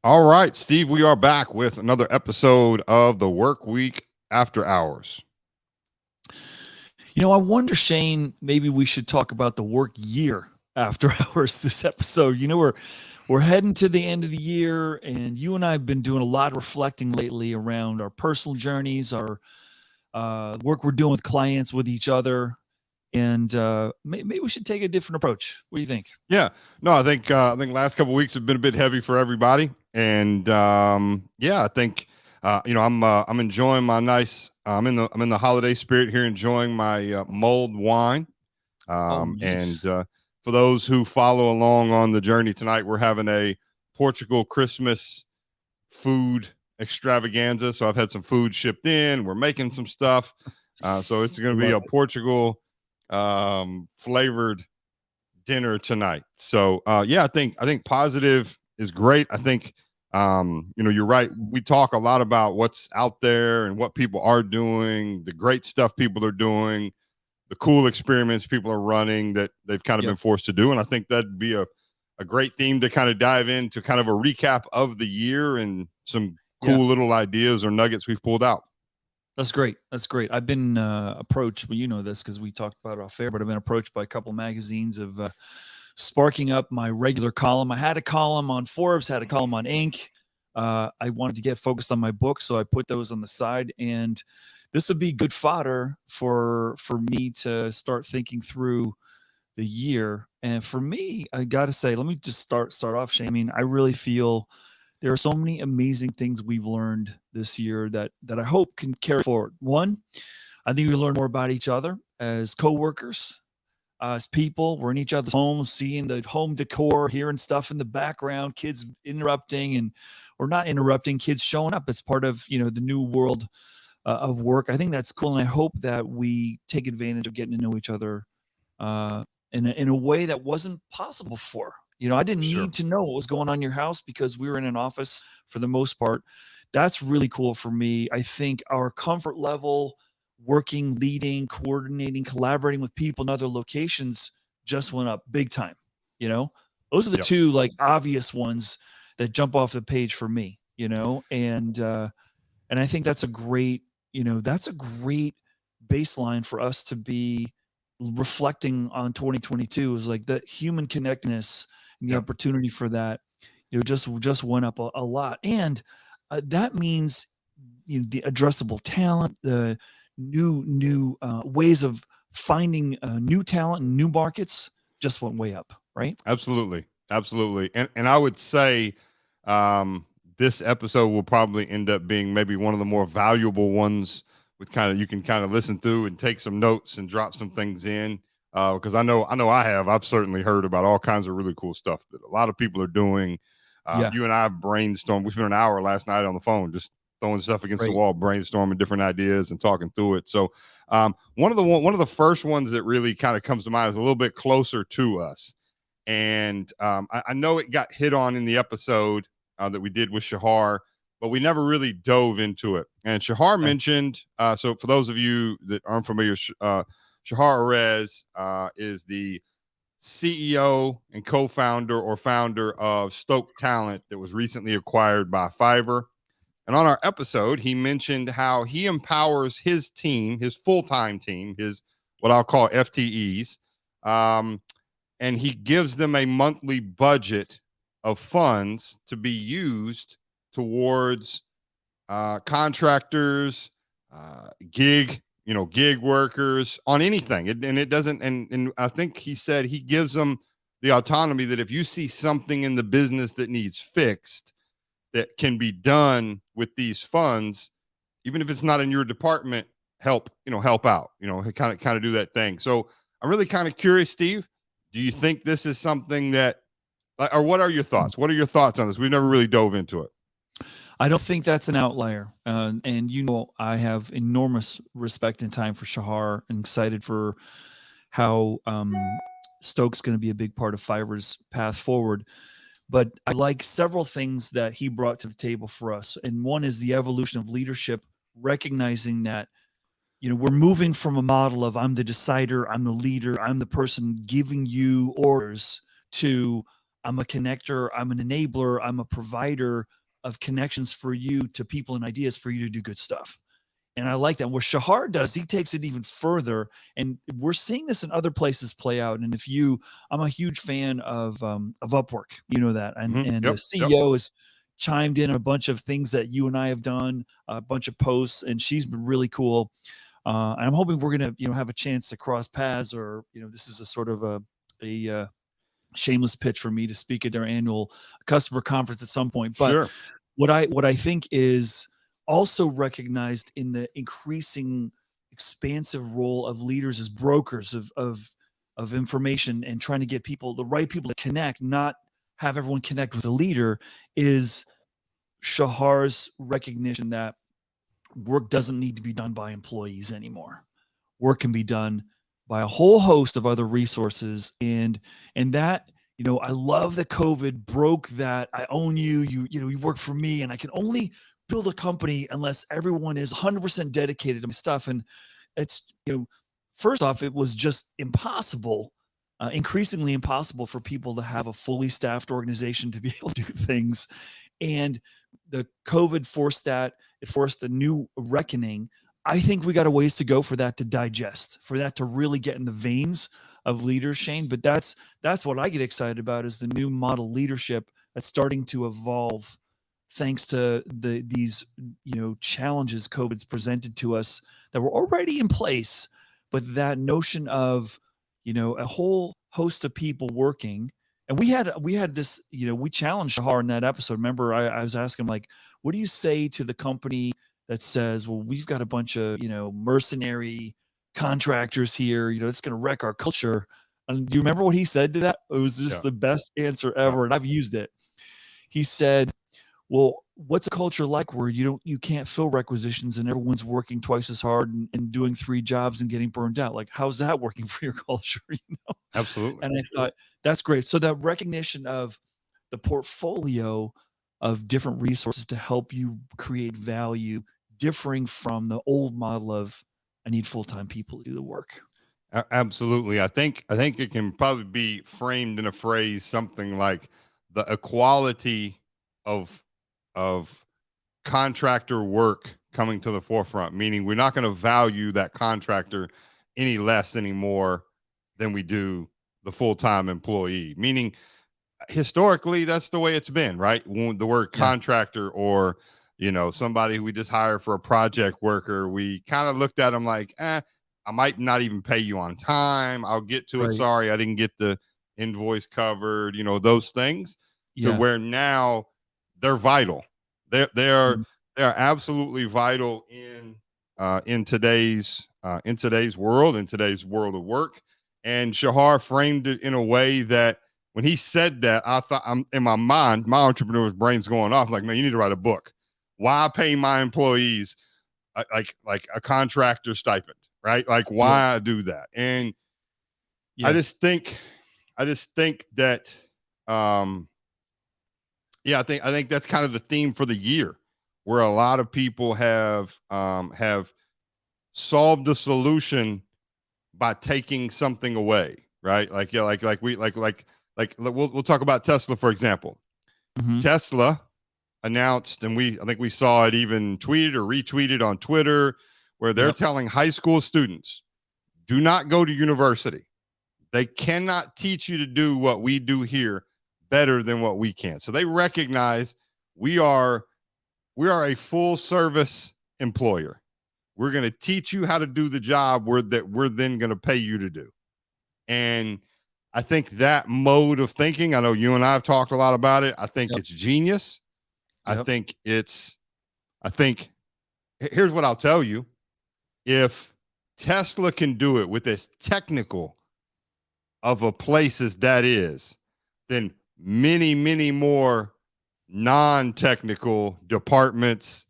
All right, Steve, we are back with another episode of the Work Week After Hours. I wonder, Shane, maybe we should talk about the work year after hours this episode. We're heading to the end of the year, and you and I have been doing a lot of reflecting lately around our personal journeys, our work we're doing with clients, with each other, and maybe we should take a different approach. What do you think? Yeah, no, I think last couple of weeks have been a bit heavy for everybody, and yeah, I think I'm enjoying my nice. I'm in the holiday spirit here, enjoying my mulled wine. Oh, And nice. For those who follow along on the journey tonight, we're having a Portugal Christmas food extravaganza. So I've had some food shipped in. We're making some stuff. So it's going to be Love a it. Portugal flavored dinner tonight. So yeah, I think positive is great. I think you're right. We talk a lot about what's out there and what people are doing, the great stuff people are doing, the cool experiments people are running that they've kind of been Yep. forced to do. And I think that'd be a great theme to kind of dive into kind of a recap of the year and some Yeah. cool little ideas or nuggets we've pulled out. That's great. That's great. I've been approached. Well, you know this because we talked about it off air. But I've been approached by a couple magazines of sparking up my regular column. I had a column on Forbes, had a column on Inc. I wanted to get focused on my book, so I put those on the side. And this would be good fodder for me to start thinking through the year. And for me, I got to say, let me just start off, Shane. I mean, I really feel there are so many amazing things we've learned this year that I hope can carry forward. One, I think we learn more about each other as coworkers, as people. We're in each other's homes, seeing the home decor, hearing stuff in the background, kids interrupting and or not interrupting, kids showing up. It's part of the new world of work. I think that's cool, and I hope that we take advantage of getting to know each other in a way that wasn't possible before. I didn't Sure. need to know what was going on in your house because we were in an office for the most part. That's really cool for me. I think our comfort level, working, leading, coordinating, collaborating with people in other locations just went up big time. You know, those are the Yep. two like obvious ones that jump off the page for me. And I think that's a great baseline for us to be reflecting on 2022 is like the human connectedness and the Yep. opportunity for that, just went up a lot. And that means the addressable talent, the new ways of finding new talent and new markets just went way up, right? Absolutely. Absolutely. And I would say um, this episode will probably end up being maybe one of the more valuable ones with kind of you can kind of listen through and take some notes and drop some things in. Because I've certainly heard about all kinds of really cool stuff that a lot of people are doing. Yeah, You and I brainstormed. We spent an hour last night on the phone just throwing stuff against the great. wall, brainstorming different ideas and talking through it. So one of the first ones that really kind of comes to mind is a little bit closer to us, and I know it got hit on in the episode that we did with Shahar, but we never really dove into it. And Shahar Okay. mentioned, so for those of you that aren't familiar, Shahar Arez is the CEO and co-founder or founder of Stoke Talent that was recently acquired by Fiverr. And on our episode, he mentioned how he empowers his team, his full-time team, his what I'll call FTEs, um, and he gives them a monthly budget of funds to be used towards contractors, gig workers on anything. And it doesn't. And I think he said he gives them the autonomy that if you see something in the business that needs fixed, that can be done with these funds, even if it's not in your department, help out, kind of do that thing. So I'm really kind of curious, Steve, do you think this is something that, or what are your thoughts? What are your thoughts on this? We've never really dove into it. I don't think that's an outlier. And I have enormous respect and time for Shahar and excited for how Stokes going to be a big part of Fiverr's path forward. But I like several things that he brought to the table for us. And one is the evolution of leadership, recognizing that we're moving from a model of I'm the decider, I'm the leader, I'm the person giving you orders to I'm a connector, I'm an enabler, I'm a provider of connections for you to people and ideas for you to do good stuff. And I like that. What Shahar does, he takes it even further, and we're seeing this in other places play out. And if you, I'm a huge fan of Upwork, you know that, and the Yep. Yep. CEO has chimed in a bunch of things that you and I have done, a bunch of posts, and she's been really cool. And I'm hoping we're gonna, have a chance to cross paths, or this is a sort of a shameless pitch for me to speak at their annual customer conference at some point. But Sure. what I think is also recognized in the increasing expansive role of leaders as brokers of information, and trying to get the right people to connect, not have everyone connect with a leader, is Shahar's recognition that work doesn't need to be done by employees anymore. Work can be done by a whole host of other resources, and that, I love that COVID broke that I own you, you work for me, and I can only build a company unless everyone is 100% dedicated to my stuff. And it's, first off, it was just impossible, increasingly impossible for people to have a fully staffed organization to be able to do things. And the COVID forced that. It forced a new reckoning. I think we got a ways to go for that to digest, for that to really get in the veins of leaders, Shane. But that's what I get excited about, is the new model leadership that's starting to evolve, thanks to these challenges COVID's presented to us that were already in place. But that notion of a whole host of people working. And we had this, we challenged Shahar in that episode. Remember, I was asking him, like, what do you say to the company that says, well, we've got a bunch of, mercenary contractors here, it's going to wreck our culture. And do you remember what he said to that? It was just Yeah. the best answer Yeah. ever. And I've used it. He said, well, what's a culture like where you can't fill requisitions and everyone's working twice as hard and doing 3 jobs and getting burned out? Like, how's that working for your culture? Absolutely. And I thought, that's great. So that recognition of the portfolio of different resources to help you create value, differing from the old model of, I need full-time people to do the work. Absolutely. I think it can probably be framed in a phrase something like the equality of of contractor work coming to the forefront, meaning we're not going to value that contractor any less anymore than we do the full-time employee. Meaning historically that's the way it's been, right? When the word Yeah. contractor, or somebody who we just hired for a project worker, we kind of looked at them like, I might not even pay you on time, I'll get to it, Right. sorry I didn't get the invoice covered, those things. To Yeah. where now they're vital. They are Mhm. they are absolutely vital in today's world, in today's world of work. And Shahar framed it in a way that when he said that, I thought, I'm in my mind, my entrepreneur's brain's going off like, man, you need to write a book. Why pay my employees like a contractor stipend, right? Like, Yeah. why do that? And I Yeah. just think, that, um, yeah, I think that's kind of the theme for the year, where a lot of people have solved the solution by taking something away, right? Like, yeah, we'll talk about Tesla, for example. Mhm. Tesla announced, and I think we saw it even tweeted or retweeted on Twitter, where they're Yep. telling high school students, do not go to university. They cannot teach you to do what we do here better than what we can. So they recognize we are a full service employer. We're going to teach you how to do the job we're then going to pay you to do. And I think that mode of thinking, I know you and I have talked a lot about it. I think Yep. it's genius. I Yep. think it's, I think, here's what I'll tell you. If Tesla can do it with as technical of a place as that is, then many, many more non technical departments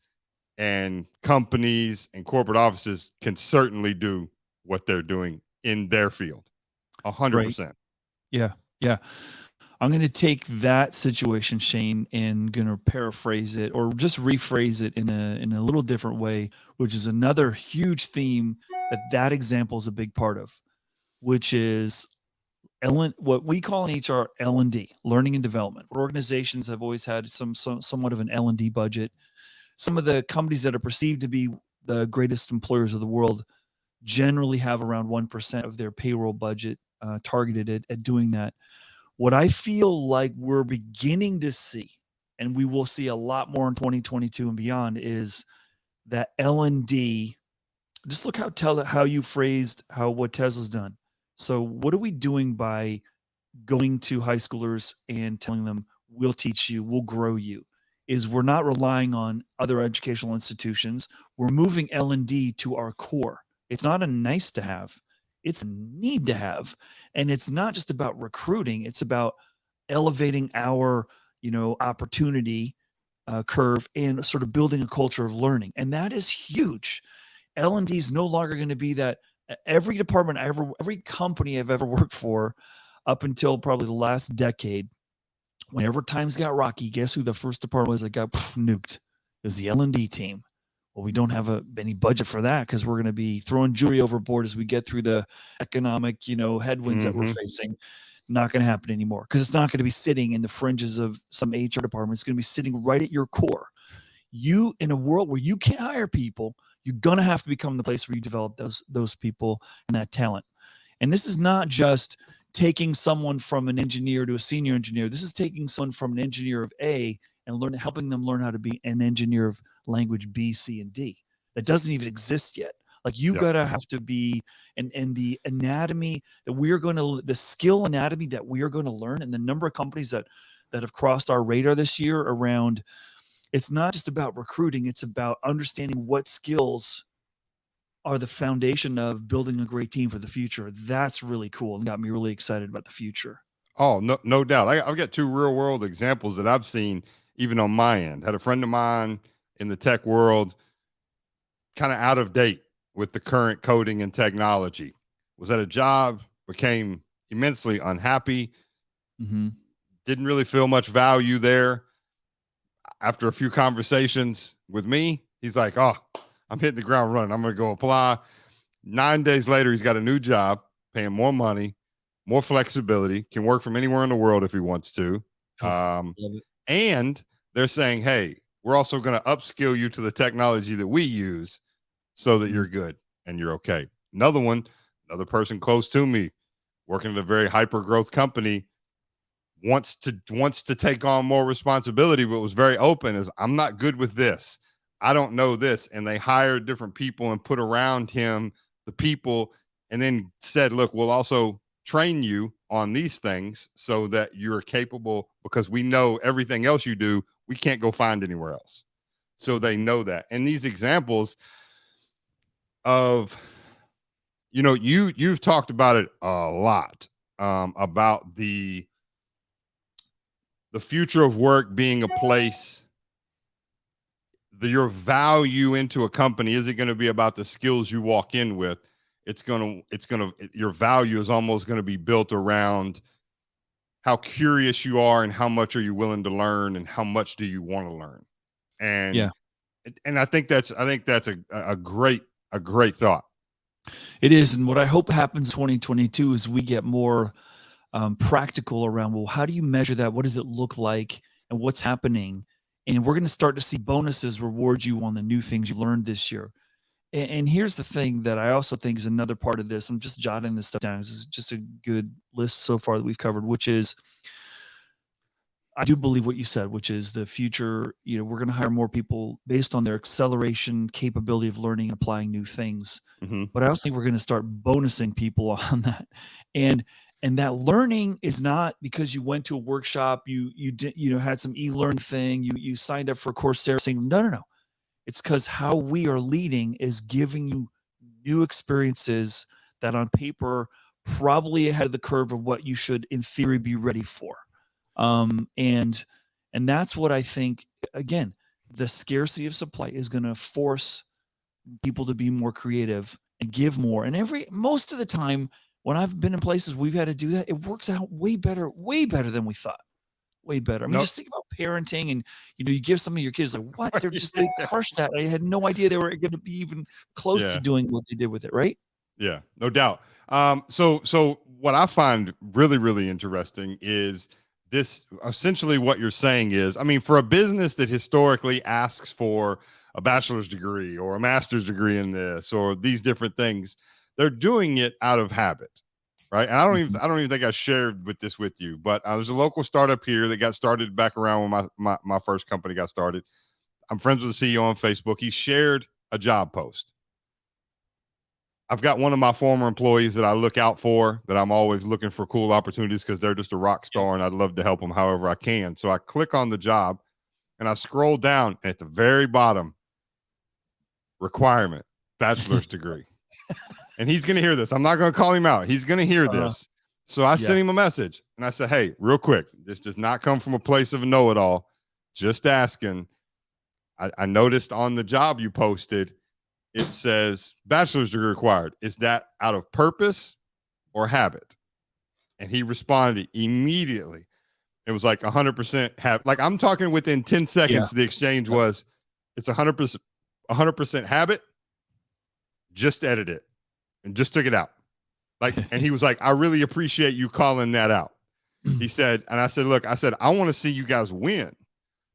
and companies and corporate offices can certainly do what they're doing in their field. Right. 100%. Yeah. Yeah. I'm going to take that situation, Shane, and going to paraphrase it, or just rephrase it in a little different way, which is another huge theme that example is a big part of, which is what we call in HR L&D, learning and development. Organizations have always had somewhat of an L&D budget. Some of the companies that are perceived to be the greatest employers of the world generally have around 1% of their payroll budget targeted at doing that. What I feel like we're beginning to see, and we will see a lot more in 2022 and beyond, is that L&D. Just look how you phrased what Tesla's done. So what are we doing by going to high schoolers and telling them, we'll teach you, we'll grow you? Is we're not relying on other educational institutions. We're moving L&D to our core. It's not a nice to have, it's a need to have. And it's not just about recruiting, it's about elevating our opportunity curve and sort of building a culture of learning. And that is huge. L&D is no longer going to be that. Every department every company I've ever worked for up until probably the last decade, whenever times got rocky, guess who the first department was that got nuked? It was the L&D team. Well, we don't have any budget for that because we're going to be throwing jewelry overboard as we get through the economic, headwinds that we're facing. Not going to happen anymore because it's not going to be sitting in the fringes of some HR department. It's going to be sitting right at your core. You, in a world where you can't hire people, you're going to have to become the place where you develop those people and that talent. And this is not just taking someone from an engineer to a senior engineer. This is taking someone from an engineer of A and helping them learn how to be an engineer of language B, C, and D. That doesn't even exist yet. Like you gotta have to be, and the anatomy that the skill anatomy that we are going to learn, and the number of companies that have crossed our radar this year around. It's not just about recruiting. It's about understanding what skills are the foundation of building a great team for the future. That's really cool and got me really excited about the future. Oh, no doubt. I've got two real world examples that I've seen even on my end. Had a friend of mine in the tech world, kind of out of date with the current coding and technology, was at a job, became immensely unhappy, didn't really feel much value there. After a few conversations with me, he's like, oh, I'm hitting the ground running. I'm going to go apply. 9 days later, he's got a new job, paying more money, more flexibility, can work from anywhere in the world if he wants to. And they're saying, hey, we're also going to upskill you to the technology that we use so that you're good and you're okay. Another person close to me, working at a very hyper growth company, wants to take on more responsibility, but was very open as, I'm not good with this. I don't know this. And they hired different people and put around him the people, and then said, look, we'll also train you on these things so that you're capable, because we know everything else you do, we can't go find anywhere else. So they know that. And these examples of, you've talked about it a lot, about the future of work being a place, your value into a company isn't going to be about the skills you walk in with. Your value is almost going to be built around how curious you are and how much are you willing to learn and how much do you want to learn. And I think that's a great thought. It is. And what I hope happens in 2022 is we get more practical around, well, how do you measure that? What does it look like? And what's happening? And we're going to start to see bonuses reward you on the new things you learned this year. And here's the thing that I also think is another part of this. I'm just jotting this stuff down. This is just a good list so far that we've covered, which is, I do believe what you said, which is the future, we're going to hire more people based on their acceleration, capability of learning, and applying new things. But I also think we're going to start bonusing people on that. And that learning is not because you went to a workshop, you did, had some e-learn thing, you signed up for Coursera, saying, no. It's because how we are leading is giving you new experiences that on paper probably ahead of the curve of what you should in theory be ready for. And that's what I think, again, the scarcity of supply is going to force people to be more creative and give more. And most of the time when I've been in places we've had to do that, it works out way better than we thought. Way better. I mean, just think about parenting, and you give some of your kids like, what? They're just they crushed that. I had no idea they were going to be even close to doing what they did with it, right? Yeah, no doubt. So what I find really, really interesting is this essentially what you're saying is, I mean, for a business that historically asks for a bachelor's degree or a master's degree in this or these different things, they're doing it out of habit. Right. And Mhm. I don't even think I shared with this with you, but there's a local startup here that got started back around when my first company got started. I'm friends with the CEO on Facebook. He shared a job post. I've got one of my former employees that I look out for, that I'm always looking for cool opportunities because they're just a rock Yeah. star and I'd love to help them however I can. So I click on the job and I scroll down at the very bottom, requirement, bachelor's degree. And he's going to hear this. I'm not going to call him out. He's going to hear Uh, this. So I yeah. sent him a message and I said, hey, real quick, this does not come from a place of a know it all. Just asking. I noticed on the job you posted, it says bachelor's degree required. Is that out of purpose or habit? And he responded immediately. It was like 100% like I'm talking within 10 Yeah. seconds. The exchange Yeah. was, it's 100% habit. Just edit it and just took it out. Like, and he was like, I really appreciate you calling that out. He said, and I said, look, I said, I want to see you guys win.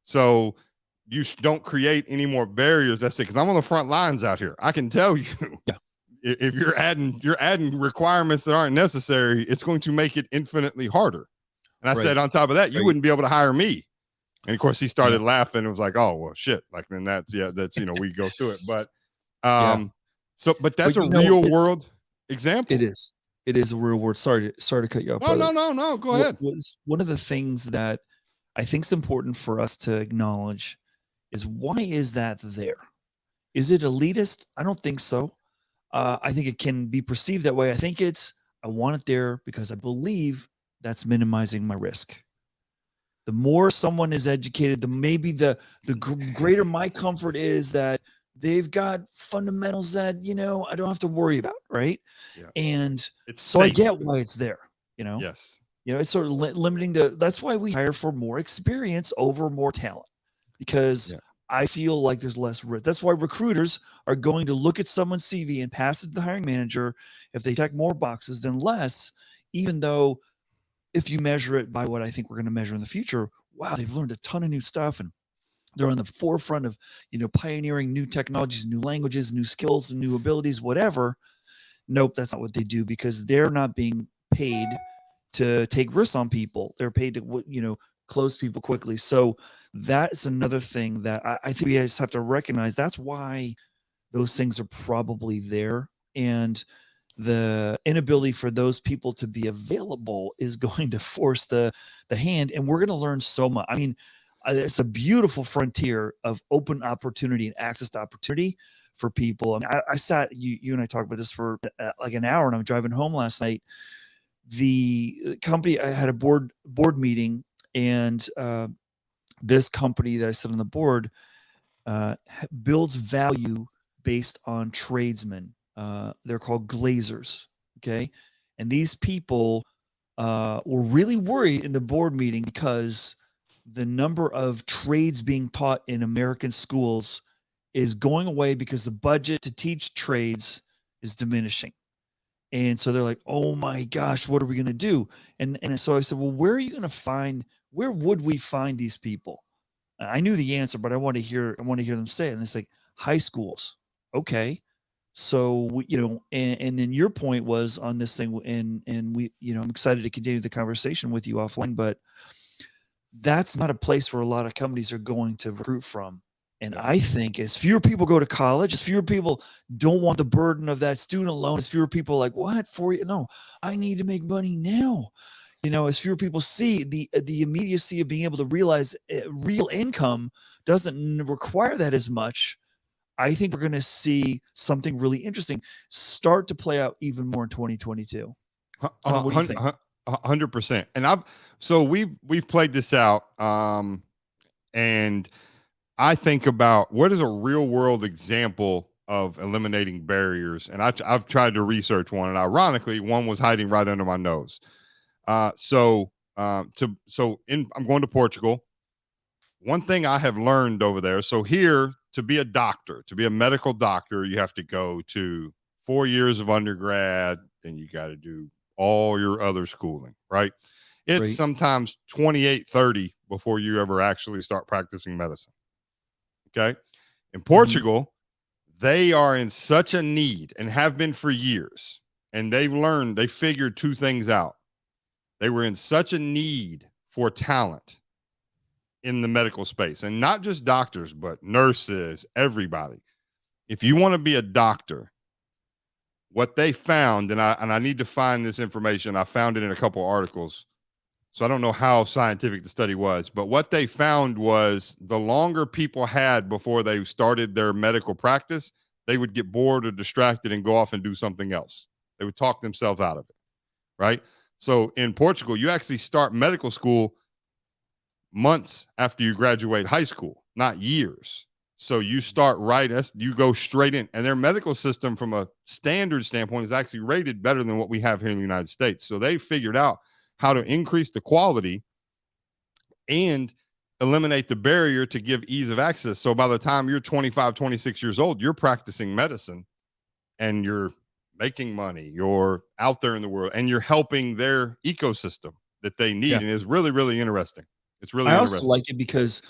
So you don't create any more barriers. That's it. Cause I'm on the front lines out here. I can tell you, Yeah. if you're adding requirements that aren't necessary, it's going to make it infinitely harder. And I Right. said, on top of that, you Right. wouldn't be able to hire me. And of course he Yeah. started laughing and was like, oh, well, shit. Like, then that's, yeah, that's, we go through it. But, Yeah. but that's But a real world it example. is. It is a real world. Sorry to cut you off, No, no, brother. no, no. Go What ahead. was one of the things that I think is important for us to acknowledge is why is that there? Is it elitist? I don't think so. I think it can be perceived that way. I think it's I want it there because I believe that's minimizing my risk. The more someone is educated, the maybe the greater my comfort is that they've got fundamentals that I don't have to worry about, right? Yeah. And It's so I safe. get why it's there. You know, Yes. it's sort of limiting the. That's why we hire for more experience over more talent, because Yeah. I feel like there's less risk. That's why recruiters are going to look at someone's CV and pass it to the hiring manager if they check more boxes than less, even though if you measure it by what I think we're going to measure in the future, wow, they've learned a ton of new stuff and they're on the forefront of, pioneering new technologies, new languages, new skills, new abilities, whatever. Nope, that's not what they do because they're not being paid to take risks on people. They're paid to, close people quickly. So that's another thing that I think we just have to recognize. That's why those things are probably there. And the inability for those people to be available is going to force the hand, and we're going to learn so much. I mean, it's a beautiful frontier of open opportunity and access to opportunity for people. I mean, I sat you and I talked about this for like an hour, and I'm driving home last night. The company, I had a board meeting, and this company that I sit on the board builds value based on tradesmen. They're called glazers. Okay. And these people were really worried in the board meeting because the number of trades being taught in American schools is going away because the budget to teach trades is diminishing. And so they're like, oh my gosh, what are we going to do? And so I said, well, where would we find these people? I knew the answer, but I want to hear them say it. And it's like high schools. Okay. So and then your point was on this thing, and we, I'm excited to continue the conversation with you offline, but that's not a place where a lot of companies are going to recruit from. And Yeah. I think as fewer people go to college, as fewer people don't want the burden of that student loan, as fewer people are like, what for you? No, I need to make money now. As fewer people see the immediacy of being able to realize real income doesn't require that as much. I think we're going to see something really interesting start to play out even more in 2022. I don't know. What do you think? 100%. And we've played this out. And I think about what is a real world example of eliminating barriers. And I've tried to research one, and ironically, one was hiding right under my nose. I'm going to Portugal. One thing I have learned over there. So here, to be a doctor, to be a medical doctor, you have to go to 4 years of undergrad, then you got to do all your other schooling, right? It's Right. sometimes 28, 30 before you ever actually start practicing medicine. Okay. In Hmm. Portugal, they are in such a need and have been for years. And they figured two things out. They were in such a need for talent in the medical space, and not just doctors, but nurses, everybody. If you want to be a doctor, what they found, and I need to find this information. I found it in a couple articles. So I don't know how scientific the study was, but what they found was the longer people had before they started their medical practice, they would get bored or distracted and go off and do something else. They would talk themselves out of it, right? So in Portugal, you actually start medical school months after you graduate high school, not years. So you start right as you go straight in, and their medical system, from a standard standpoint, is actually rated better than what we have here in the United States. So they figured out how to increase the quality and eliminate the barrier to give ease of access. So by the time you're 25, 26 years old, you're practicing medicine and you're making money, you're out there in the world, and you're helping their ecosystem that they need. Yeah. And it's really, really interesting. It's I really also interesting. like it because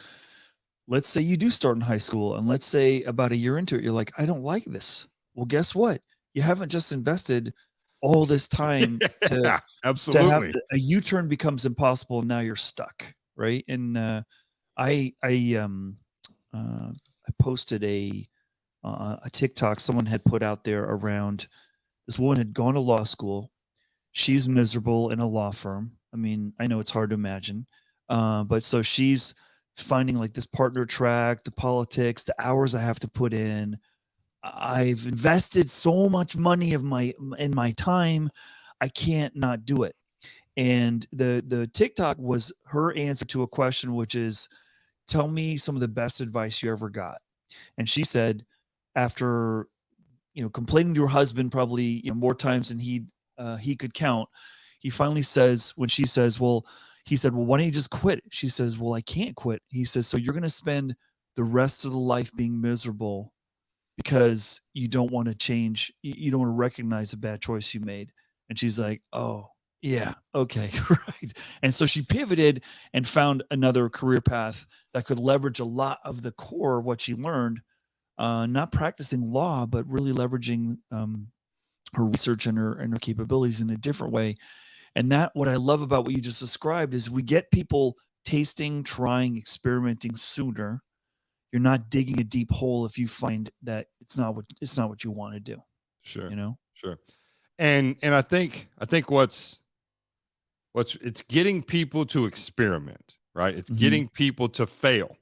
let's say you do start in high school and let's say about a year into it, you're like, I don't like this. Well, guess what? You haven't just invested all this time Yeah, to have absolutely. a U-turn becomes impossible. And now you're stuck. Right. And I I posted a TikTok someone had put out there around this woman had gone to law school. She's miserable in a law firm. I mean, I know it's hard to imagine, but so she's finding like this partner track, the politics, the hours I have to put in. I've invested so much money of my in my time, I can't not do it. And the TikTok was her answer to a question, which is, "Tell me some of the best advice you ever got." And she said, after complaining to her husband probably more times than he could count, he finally says, when she says, "Well," he said, "Well, why don't you just quit?" She says, "Well, I can't quit." He says, "So you're going to spend the rest of the life being miserable because you don't want to change, you don't want to recognize a bad choice you made." And she's like, "Oh, yeah, okay." Right. And so she pivoted and found another career path that could leverage a lot of the core of what she learned, not practicing law, but really leveraging her research and her capabilities in a different way. And that, what I love about what you just described, is we get people tasting, trying, experimenting sooner. You're not digging a deep hole if you find that it's not what you want to do. Sure, You know. sure. And I think what's it's getting people to experiment, right? It's Hmm. getting people to fail,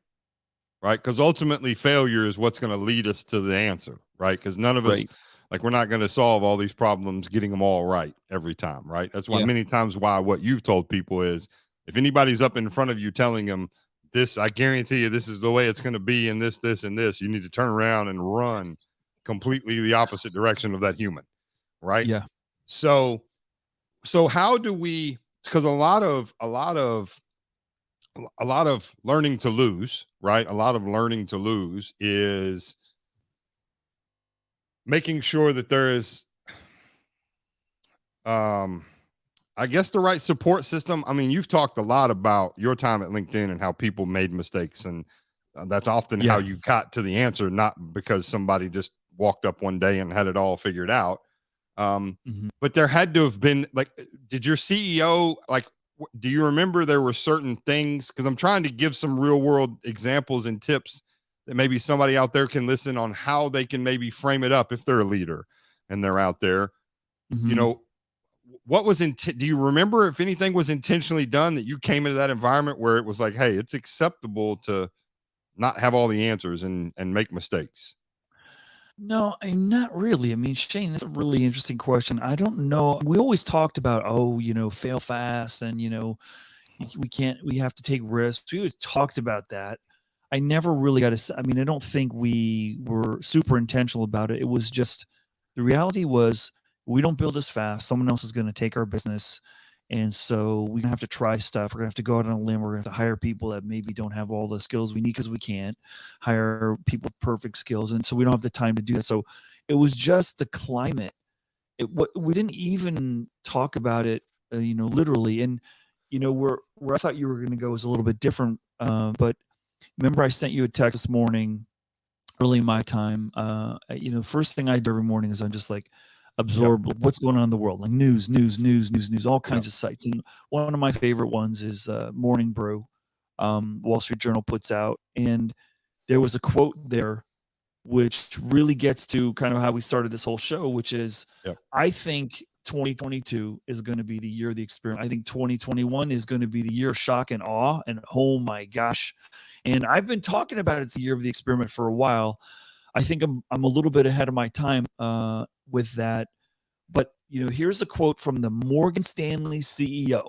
right? Because ultimately failure is what's going to lead us to the answer, right? Because none of us, Right. like, we're not going to solve all these problems getting them all right every time, right? That's why Yeah. many times why what you've told people is, if anybody's up in front of you telling them this, I guarantee you this is the way it's going to be, and this and this, you need to turn around and run completely the opposite direction of that human, right? Yeah. So so how do we, because a lot of learning to lose, right? A lot of learning to lose is making sure that there is, um, I guess, the right support system. I mean, you've talked a lot about your time at LinkedIn and how people made mistakes, and that's often how Yeah. you got to the answer, not because somebody just walked up one day and had it all figured out. Um, Hmm. but there had to have been, like, did your CEO, like, do you remember there were certain things? Because I'm trying to give some real world examples and tips that maybe somebody out there can listen on how they can maybe frame it up if they're a leader and they're out there. You Hmm. know, what was do you remember if anything was intentionally done that you came into that environment where it was like, hey, it's acceptable to not have all the answers and make mistakes? No, not really. I mean, Shane, that's a really interesting question. I don't know. We always talked about, oh, fail fast, and we can't, we have to take risks. We always talked about that. I never really got to, I mean, I don't think we were super intentional about it. It was just, the reality was, we don't build as fast. Someone else is going to take our business. And so we're gonna have to try stuff. We're gonna have to go out on a limb. We're gonna have to hire people that maybe don't have all the skills we need, because we can't hire people with perfect skills. And so we don't have the time to do that. So it was just the climate what we didn't even talk about it, literally. And where I thought you were going to go is a little bit different. But remember, I sent you a text this morning, early my time. First thing I do every morning is I'm just like Yep. absorb what's going on in the world, like news, all kinds of sites. And one of my favorite ones is Morning Brew, Wall Street Journal puts out, and there was a quote there which really gets to kind of how we started this whole show, which is Yep. I think 2022 is going to be the year of the experiment. I think 2021 is going to be the year of shock and awe. And oh my gosh. And I've been talking about it's the year of the experiment for a while. I think I'm a little bit ahead of my time with that. But, here's a quote from the Morgan Stanley CEO,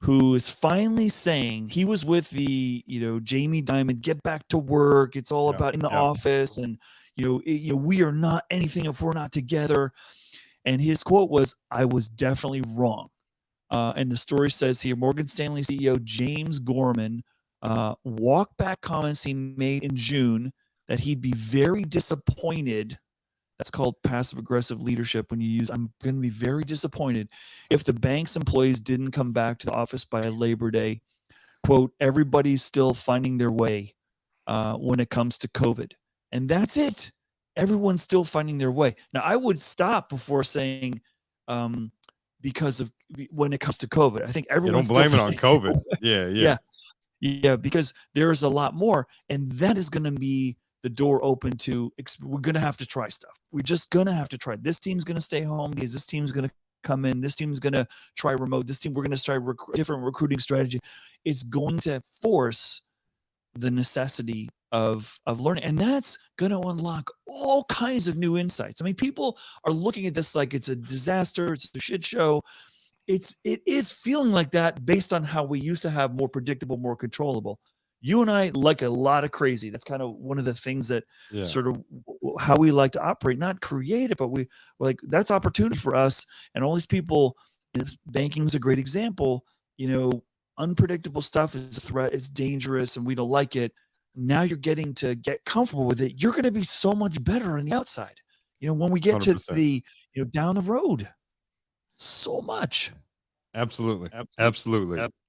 who is finally saying he was with the, Jamie Dimon, get back to work. It's all about in the office. And, we are not anything if we're not together. And his quote was, I was definitely wrong. And the story says here, Morgan Stanley CEO James Gorman walked back comments he made in June that he'd be very disappointed. That's called passive aggressive leadership. When you use, I'm going to be very disappointed if the bank's employees didn't come back to the office by Labor Day. Quote, everybody's still finding their way when it comes to COVID. And that's it. Everyone's still finding their way. Now, I would stop before saying because of when it comes to COVID. I think everyone's don't blame still it on COVID. Yeah. Because there's a lot more. And that is going to be the door open to, we're going to have to try stuff. We're just going to have to try. This team's going to stay home because this team's going to come in. This team's going to try remote. This team, we're going to try different recruiting strategy. It's going to force the necessity of learning. And that's going to unlock all kinds of new insights. I mean, people are looking at this like it's a disaster. It's a shit show. It is feeling like that based on how we used to have more predictable, more controllable. You and I like a lot of crazy. That's kind of one of the things that sort of how we like to operate, not create it, but we like that's opportunity for us. And all these people, banking is a great example, unpredictable stuff is a threat. It's dangerous and we don't like it. Now you're getting to get comfortable with it. You're going to be so much better on the outside. When we get 100%. to the, down the road, so much. Absolutely.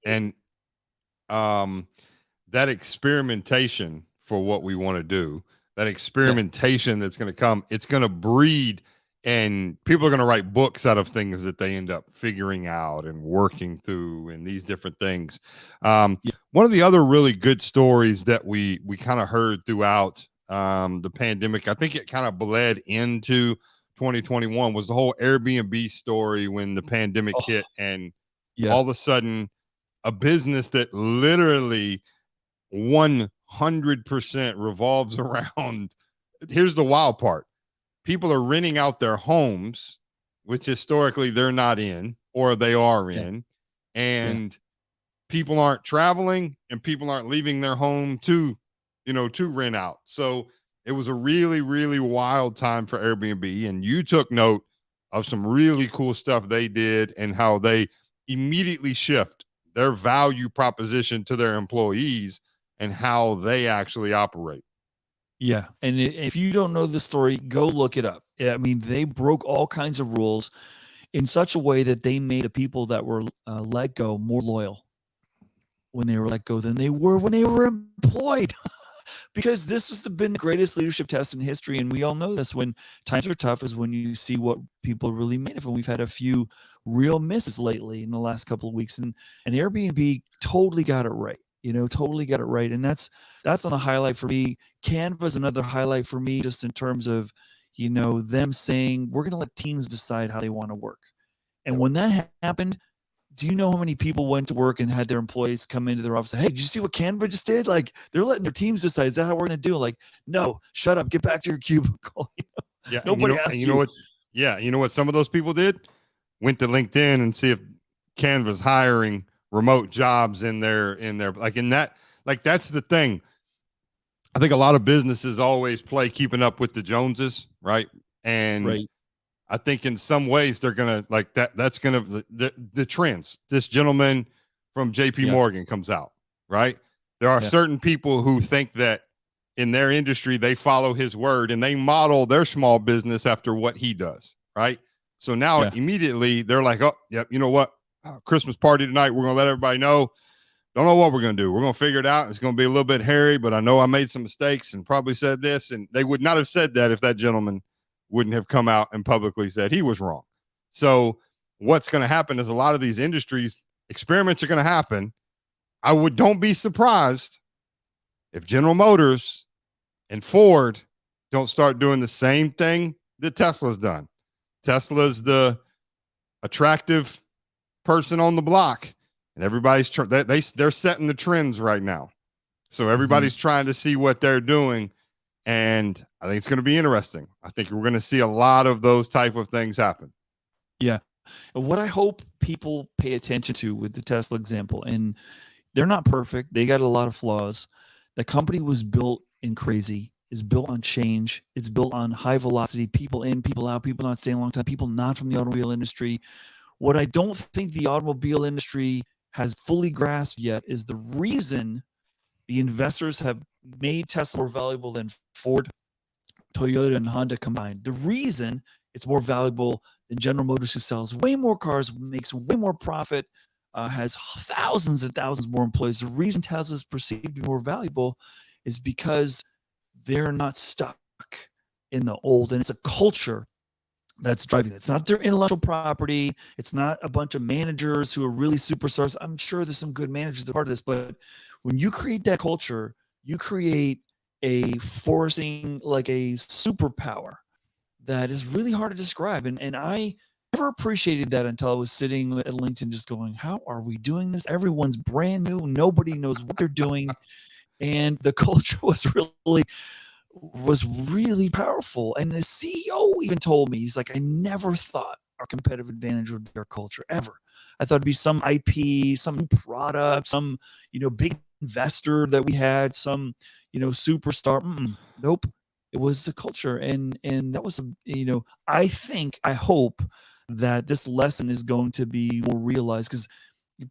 And that experimentation for what we want to do, that experimentation that's going to come, it's going to breed, and people are going to write books out of things that they end up figuring out and working through and these different things. One of the other really good stories that we kind of heard throughout the pandemic, I think it kind of bled into 2021, was the whole Airbnb story when the pandemic hit, and all of a sudden a business that literally 100% revolves around, here's the wild part, people are renting out their homes, which historically they're not in or they are in, and people aren't traveling and people aren't leaving their home to rent out. So it was a really, really wild time for Airbnb, and you took note of some really cool stuff they did and how they immediately shift their value proposition to their employees and how they actually operate. Yeah. And if you don't know the story, go look it up. I mean, they broke all kinds of rules in such a way that they made the people that were let go more loyal when they were let go than they were when they were employed. Because this has been the greatest leadership test in history. And we all know this, when times are tough is when you see what people really made of it. We've had a few real misses lately in the last couple of weeks. And Airbnb totally got it right. Totally got it right. And that's on a highlight for me. Canva's another highlight for me, just in terms of, them saying, we're going to let teams decide how they want to work. And when that happened, do you know how many people went to work and had their employees come into their office and say, hey, did you see what Canva just did? Like, they're letting their teams decide. Is that how we're going to do it? Like, no, shut up. Get back to your cubicle. Nobody asked you. You know what? Yeah. You know what some of those people did? Went to LinkedIn and see if Canva's hiring remote jobs in their that's the thing. I think a lot of businesses always play keeping up with the Joneses, right? And I think in some ways they're gonna like that. That's gonna the trends. This gentleman from JP Morgan comes out, right? There are certain people who think that in their industry they follow his word and they model their small business after what he does, right? So now Yeah. immediately they're like, oh, yep, you know what? Christmas party tonight. We're going to let everybody know. Don't know what we're going to do. We're going to figure it out. It's going to be a little bit hairy, but I know I made some mistakes and probably said this. And they would not have said that if that gentleman wouldn't have come out and publicly said he was wrong. So what's going to happen is a lot of these industries, experiments are going to happen. Don't be surprised if General Motors and Ford don't start doing the same thing that Tesla's done. Tesla's the attractive person on the block, and everybody's they're setting the trends right now. So everybody's trying to see what they're doing, and I think it's going to be interesting. I think we're going to see a lot of those type of things happen. Yeah. And what I hope people pay attention to with the Tesla example, and they're not perfect. They got a lot of flaws. The company was built in crazy. It's built on change. It's built on high velocity, people in, people out, people not staying a long time, people not from the automobile industry. What I don't think the automobile industry has fully grasped yet is the reason the investors have made Tesla more valuable than Ford, Toyota, and Honda combined. The reason it's more valuable than General Motors, who sells way more cars, makes way more profit, has thousands and thousands more employees. The reason Tesla is perceived to be more valuable is because they're not stuck in the old, and it's a culture that's driving it. It's not their intellectual property. It's not a bunch of managers who are really superstars. I'm sure there's some good managers that are part of this, but when you create that culture, you create a forcing, like a superpower that is really hard to describe. And I never appreciated that until I was sitting at LinkedIn just going, how are we doing this? Everyone's brand new. Nobody knows what they're doing. And the culture was really powerful. And the CEO even told me, he's like, I never thought our competitive advantage would be our culture ever. I thought it'd be some IP, some new product, some, big investor that we had, some, superstar. Nope. It was the culture. And that was, I hope that this lesson is going to be more realized, because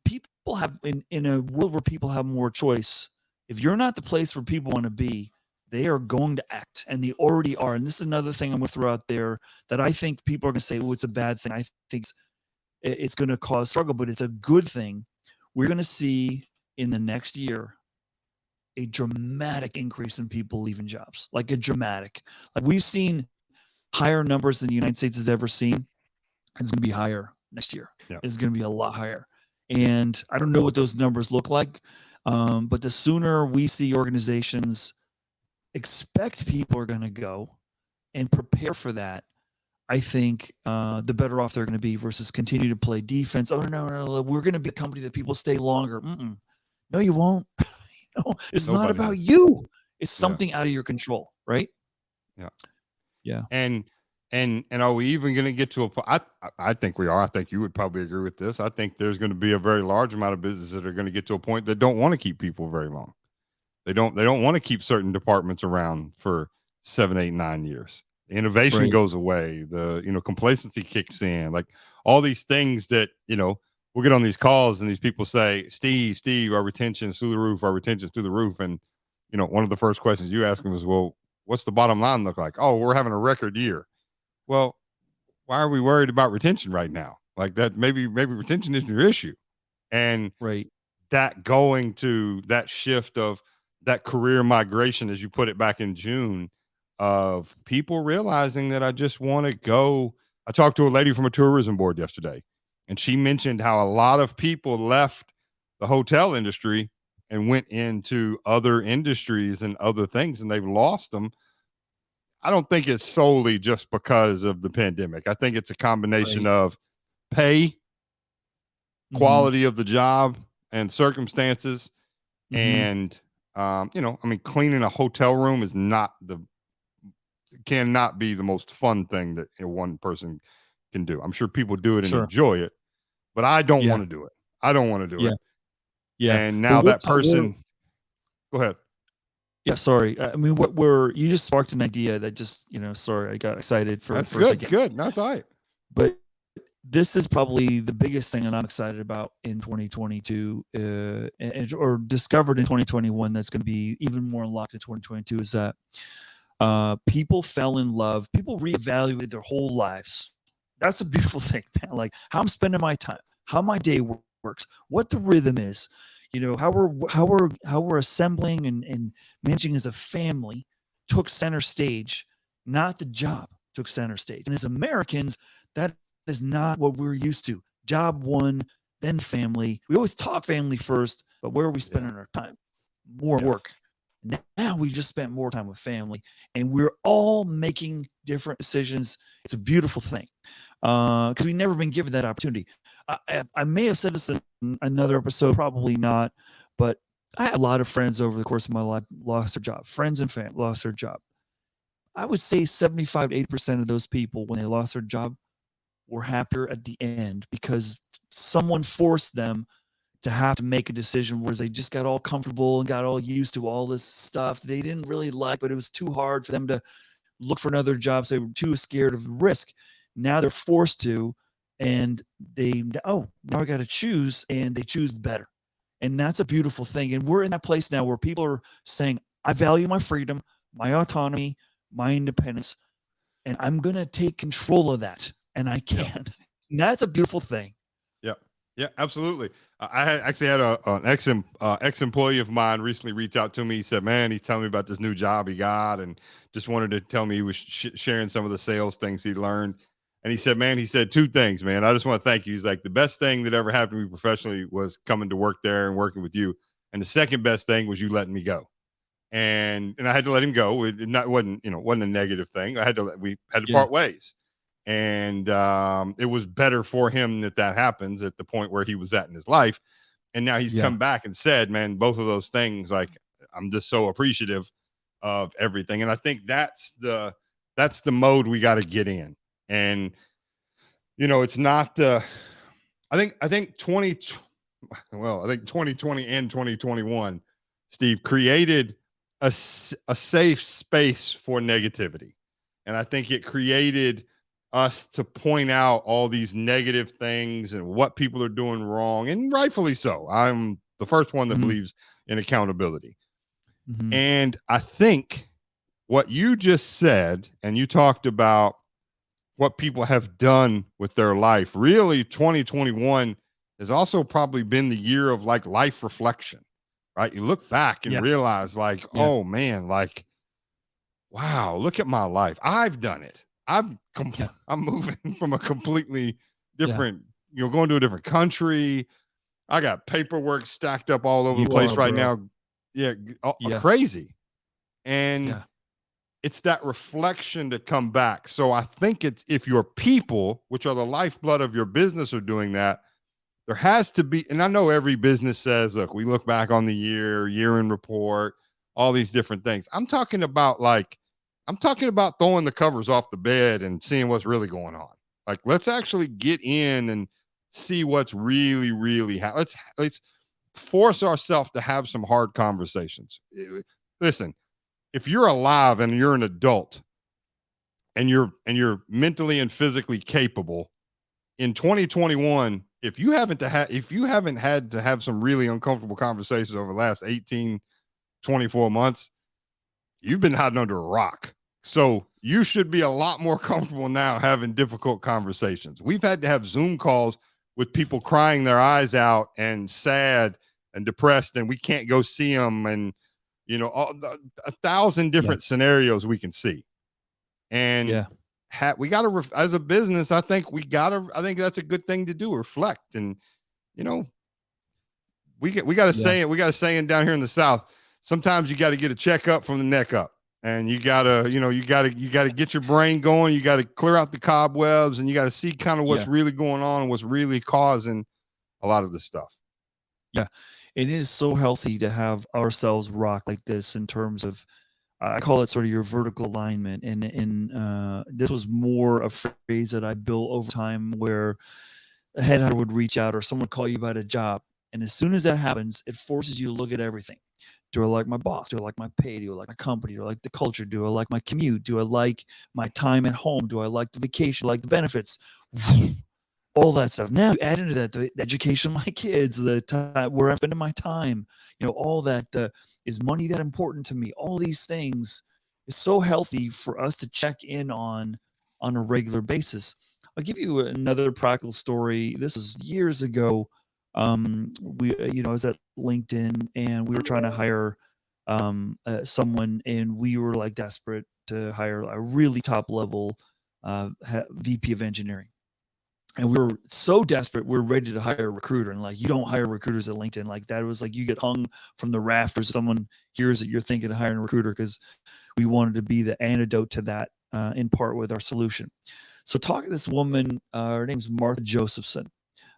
people have in a world where people have more choice. If you're not the place where people want to be, they are going to act, and they already are. And this is another thing I'm going to throw out there that I think people are going to say, oh, it's a bad thing. I think it's going to cause struggle, but it's a good thing. We're going to see in the next year a dramatic increase in people leaving jobs, like we've seen higher numbers than the United States has ever seen. It's going to be higher next year. Yeah. It's going to be a lot higher. And I don't know what those numbers look like, but the sooner we see organizations expect people are going to go and prepare for that, I think the better off they're going to be versus continue to play defense. Oh, no, we're going to be a company that people stay longer. No, you won't. It's not about you. It's something out of your control, right? Yeah. Yeah. And are we even going to get to I think we are. I think you would probably agree with this. I think there's going to be a very large amount of businesses that are going to get to a point that don't want to keep people very long. They don't want to keep certain departments around for 7, 8, 9 years. The innovation goes away. The, complacency kicks in, like all these things that, we'll get on these calls and these people say, Steve, our retention's through the roof, And, one of the first questions you ask them is, well, what's the bottom line look like? Oh, we're having a record year. Well, why are we worried about retention right now? Like that, maybe retention isn't your issue. And that going to that shift of that career migration, as you put it back in June, of people realizing that I just want to go. I talked to a lady from a tourism board yesterday, and she mentioned how a lot of people left the hotel industry and went into other industries and other things, and they've lost them. I don't think it's solely just because of the pandemic. I think it's a combination of pay, quality of the job, and circumstances. And, cleaning a hotel room is cannot be the most fun thing that one person can do. I'm sure people do it and enjoy it, but I don't want to do it. I don't want to do it. Yeah. And now that person, go ahead. Yeah, sorry. I mean, you just sparked an idea that just, sorry, I got excited for That's a good. second. It's good. That's all right. But this is probably the biggest thing that I'm excited about in 2022, or discovered in 2021. That's going to be even more unlocked in 2022. Is that people fell in love. People reevaluated their whole lives That's a beautiful thing, man. Like how I'm spending my time, how my day works, what the rhythm is, how we're assembling and managing as a family took center stage, not the job took center stage. And as Americans, that is not what we're used to. Job one, then family. We always talk family first, but where are we Yeah. spending our time? More Yeah. work. Now we just spent more time with family, and we're all making different decisions. It's a beautiful thing because we've never been given that opportunity. I may have said this in another episode, probably not, but I had a lot of friends over the course of my life lost their job. Friends and family lost their job. I would say 75 to 80% of those people, when they lost their job, were happier at the end because someone forced them to have to make a decision where they just got all comfortable and got all used to all this stuff they didn't really like, but it was too hard for them to look for another job. So they were too scared of risk. Now they're forced to, and now I got to choose, and they choose better. And that's a beautiful thing. And we're in that place now where people are saying, I value my freedom, my autonomy, my independence, and I'm going to take control of that. And I Yeah. can. And that's a beautiful thing. Yeah, yeah, absolutely. I had actually had an ex employee of mine recently reach out to me. He said, "Man, he's telling me about this new job he got, and just wanted to tell me he was sharing some of the sales things he learned." And he said, "Man, he said two things, man. I just want to thank you. He's like, the best thing that ever happened to me professionally was coming to work there and working with you, and the second best thing was you letting me go." And I had to let him go. Wasn't a negative thing. We had to Yeah. part ways, and it was better for him that happens at the point where he was at in his life. And now he's Yeah. come back and said, man, both of those things, like, I'm just so appreciative of everything. And I think that's the mode we got to get in. And it's not I think 2020 and 2021, Steve, created a safe space for negativity. And I think it created us to point out all these negative things and what people are doing wrong, and rightfully so. I'm the first one that Mhm. believes in accountability. Mhm. And I think what you just said, and you talked about what people have done with their life, really 2021 has also probably been the year of like life reflection, right? You look back and Yeah. realize, like, Yeah. oh man, like, wow, look at my life. I've done it. Yeah. I'm moving from a completely Yeah. different, going to a different country. I got paperwork stacked up all over the You place are, right bro. now. Yeah, Yeah. crazy. And Yeah. it's that reflection to come back. So I think it's, if your people, which are the lifeblood of your business, are doing that, there has to be, and I know every business says, look, we look back on the year in report, all these different things. I'm talking about throwing the covers off the bed and seeing what's really going on. Like, let's actually get in and see what's really, really let's force ourselves to have some hard conversations. Listen, if you're alive and you're an adult and you're mentally and physically capable in 2021, if you haven't had to have some really uncomfortable conversations over the last 18, 24 months, you've been hiding under a rock. So you should be a lot more comfortable now having difficult conversations. We've had to have Zoom calls with people crying their eyes out and sad and depressed, and we can't go see them, and a thousand Yeah. different scenarios we can see. And Yeah. we got to, as a business, I think that's a good thing to do, reflect. And you know we got to Yeah. say it, we got a saying down here in the South, sometimes you got to get a checkup from the neck up, and you got to get your brain going, you got to clear out the cobwebs, and you got to see kind of what's Yeah. really going on and what's really causing a lot of this stuff. Yeah. It is so healthy to have ourselves rock like this in terms of I call it sort of your vertical alignment. And this was more a phrase that I built over time where a headhunter would reach out or someone would call you about a job. And as soon as that happens, it forces you to look at everything. Do I like my boss? Do I like my pay? Do I like my company? Do I like the culture? Do I like my commute? Do I like my time at home? Do I like the vacation? Do I like the benefits? All that stuff. Now you add into that the education of my kids, the time where I'm spending my time, all that. Is money that important to me? All these things is so healthy for us to check in on a regular basis. I'll give you another practical story. This is years ago. I was at LinkedIn and we were trying to hire someone, and we were like desperate to hire a really top level VP of engineering. And we were so desperate, we are ready to hire a recruiter. And like, you don't hire recruiters at LinkedIn. Like, that was like, you get hung from the rafters if someone hears that you're thinking of hiring a recruiter, because we wanted to be the antidote to that in part with our solution. So talking to this woman, her name's Martha Josephson.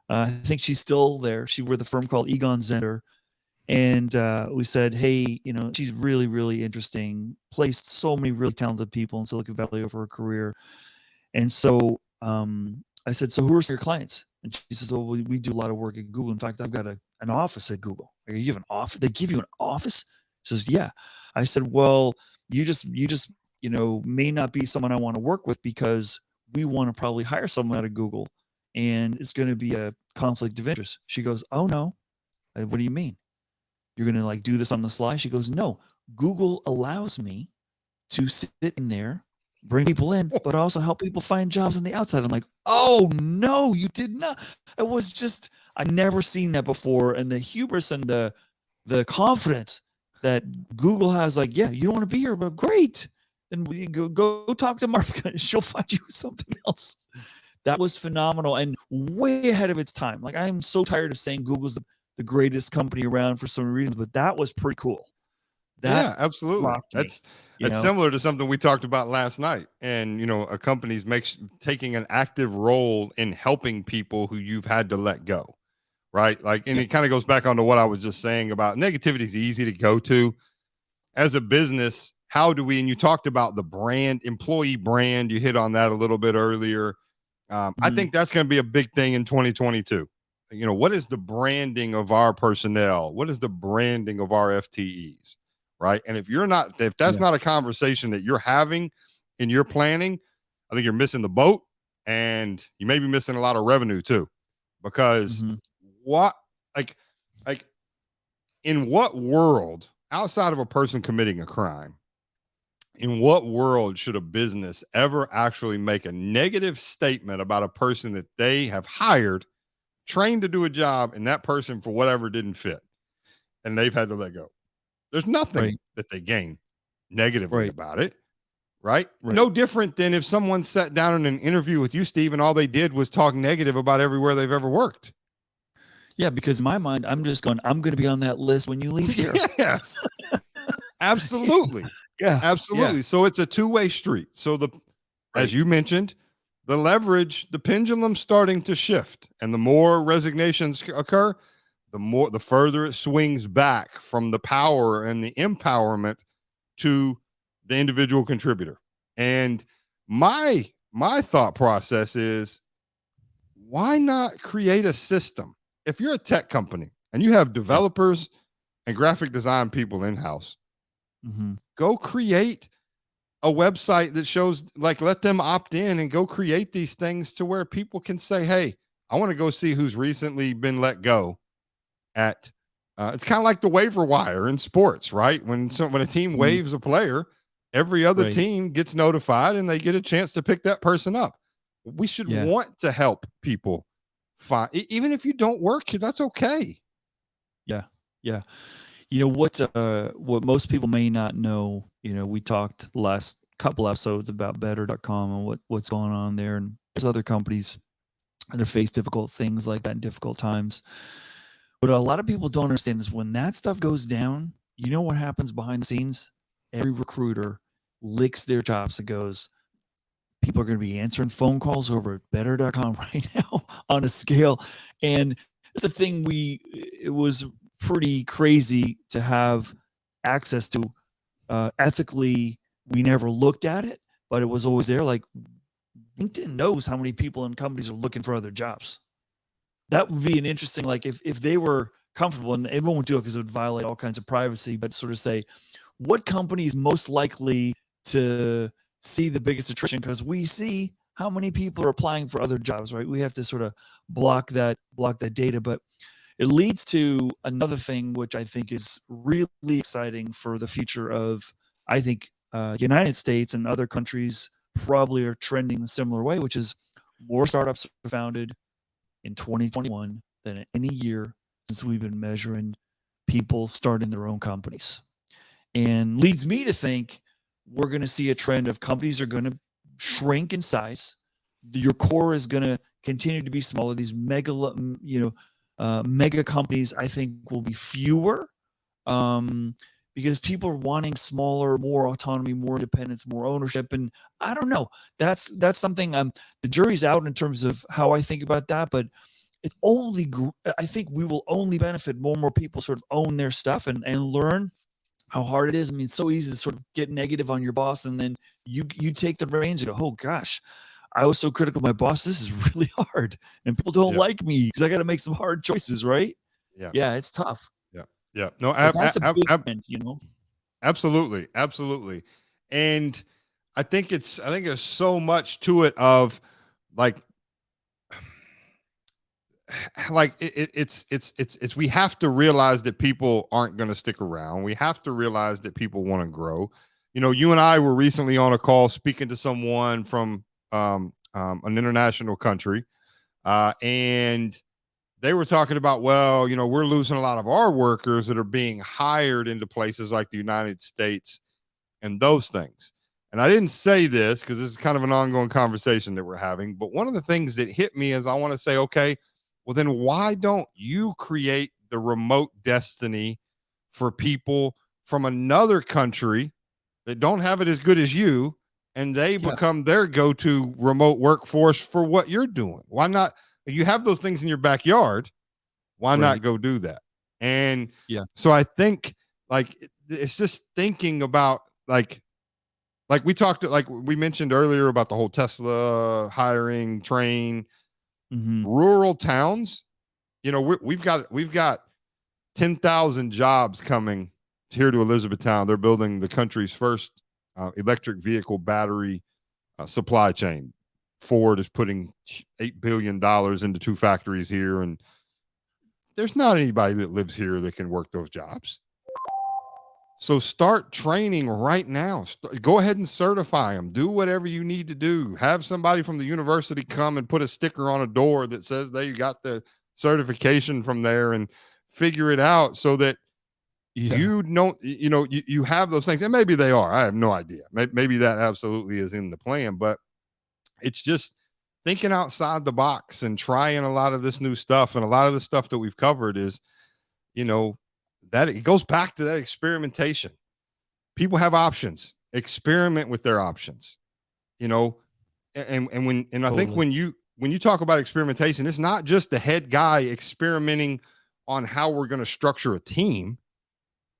I think she's still there. She were the firm called Egon Zehnder. And we said, hey, she's really, really interesting, placed so many really talented people in Silicon Valley over her career. And so I said, so who are your clients? And she says, well, we do a lot of work at Google. In fact, I've got an office at Google. You have an office? They give you an office? She says, yeah. I said, well, you just may not be someone I want to work with, because we want to probably hire someone out of Google, and it's going to be a conflict of interest. She goes, oh no. What do you mean? You're going to like do this on the sly? She goes, no, Google allows me to sit in there, bring people in, but also help people find jobs on the outside. I'm like, oh no, you did not. It was just, I never seen that before. And the hubris and the confidence that Google has, like, yeah, you don't want to be here, but great. Then we go talk to Martha. She'll find you something else. That was phenomenal and way ahead of its time. Like, I'm so tired of saying Google's the greatest company around for some reasons, but that was pretty cool. Yeah, absolutely. That's similar to something we talked about last night. And, a company's taking an active role in helping people who you've had to let go. Right. Like, and it kind of goes back onto what I was just saying about negativity is easy to go to as a business. How do we, and you talked about the brand, employee brand, you hit on that a little bit earlier. I think that's going to be a big thing in 2022. What is the branding of our personnel? What is the branding of our FTEs? Right. And if that's not a conversation that you're having in your planning, I think you're missing the boat, and you may be missing a lot of revenue too, because in what world, outside of a person committing a crime, in what world should a business ever actually make a negative statement about a person that they have hired, trained to do a job, and that person for whatever didn't fit and they've had to let go? There's nothing that they gain negatively about it, right? No different than if someone sat down in an interview with you, Steve, and all they did was talk negative about everywhere they've ever worked. Yeah, because in my mind, I'm going to be on that list when you leave here. Yes, absolutely. Yeah, absolutely. Yeah. So it's a two-way street. So as you mentioned, the leverage, the pendulum's starting to shift, and the more resignations occur, the further it swings back from the power and the empowerment to the individual contributor. And my thought process is, why not create a system? If you're a tech company and you have developers and graphic design people in-house, go create a website that shows, like, let them opt in and go create these things to where people can say, hey, I want to go see who's recently been let go at it's kind of like the waiver wire in sports, right? When a team waives a player, every other team gets notified and they get a chance to pick that person up. We should want to help people find, even if you don't work here, that's okay. Yeah. What most people may not know, we talked last couple episodes about better.com and what's going on there, and there's other companies that have faced difficult things like that in difficult times. What a lot of people don't understand is when that stuff goes down, you know what happens behind the scenes? Every recruiter licks their chops and goes, people are going to be answering phone calls over at better.com right now on a scale. And it's a thing it was pretty crazy to have access to. Ethically, we never looked at it, but it was always there. Like, LinkedIn knows how many people in companies are looking for other jobs. That would be an interesting, like, if they were comfortable, and everyone would do it because it would violate all kinds of privacy, but sort of say, what company is most likely to see the biggest attrition? Because we see how many people are applying for other jobs, right? We have to sort of block that data, but it leads to another thing, which I think is really exciting for the future of, United States and other countries probably are trending a similar way, which is more startups are founded in 2021 than in any year since we've been measuring people starting their own companies. And leads me to think we're going to see a trend of companies are going to shrink in size. Your core is going to continue to be smaller. These mega companies, I think, will be fewer, because people are wanting smaller, more autonomy, more independence, more ownership. And I don't know. That's something. The jury's out in terms of how I think about that, but it's only. I think we will only benefit more and more people sort of own their stuff and learn how hard it is. I mean, it's so easy to sort of get negative on your boss, and then you take the reins and go, "Oh gosh, I was so critical of my boss. This is really hard, and people don't Yeah. like me because I got to make some hard choices." Right? Yeah. Yeah, it's tough, Yeah. Yeah. No, but that's a big trend, you know. absolutely. Absolutely. And I think there's so much to it of like, it's we have to realize that people aren't going to stick around. We have to realize that people want to grow. You know, you and I were recently on a call speaking to someone from an international country, and they were talking about, well, you know, we're losing a lot of our workers that are being hired into places like the United States and those things. And I didn't say this because this is kind of an ongoing conversation that we're having. But one of the things that hit me is I want to say, okay, well, then why don't you create the remote destiny for people from another country that don't have it as good as you, and they Yeah, become their go to remote workforce for what you're doing? Why not? You have those things in your backyard. Why not right. go do that? And Yeah. so I think like it's just thinking about like we talked like we mentioned earlier about the whole Tesla hiring train, Hmm. rural towns. You know, we've got 10,000 jobs coming here to Elizabethtown. They're building the country's first electric vehicle battery supply chain. Ford is putting $8 billion into two factories here, and there's not anybody that lives here that can work those jobs. So start training right now. Go ahead and certify them. Do whatever you need to do. Have somebody from the university come and put a sticker on a door that says they got the certification from there, and figure it out so that Yeah. you don't, you know, you have those things. And maybe they are. I have no idea. Maybe that absolutely is in the plan, but it's just thinking outside the box and trying a lot of this new stuff. And a lot of the stuff that we've covered is, you know, that it goes back to that experimentation. People have options. Experiment with their options. You know, and I think Totally. when you talk about experimentation, it's not just the head guy experimenting on how we're going to structure a team.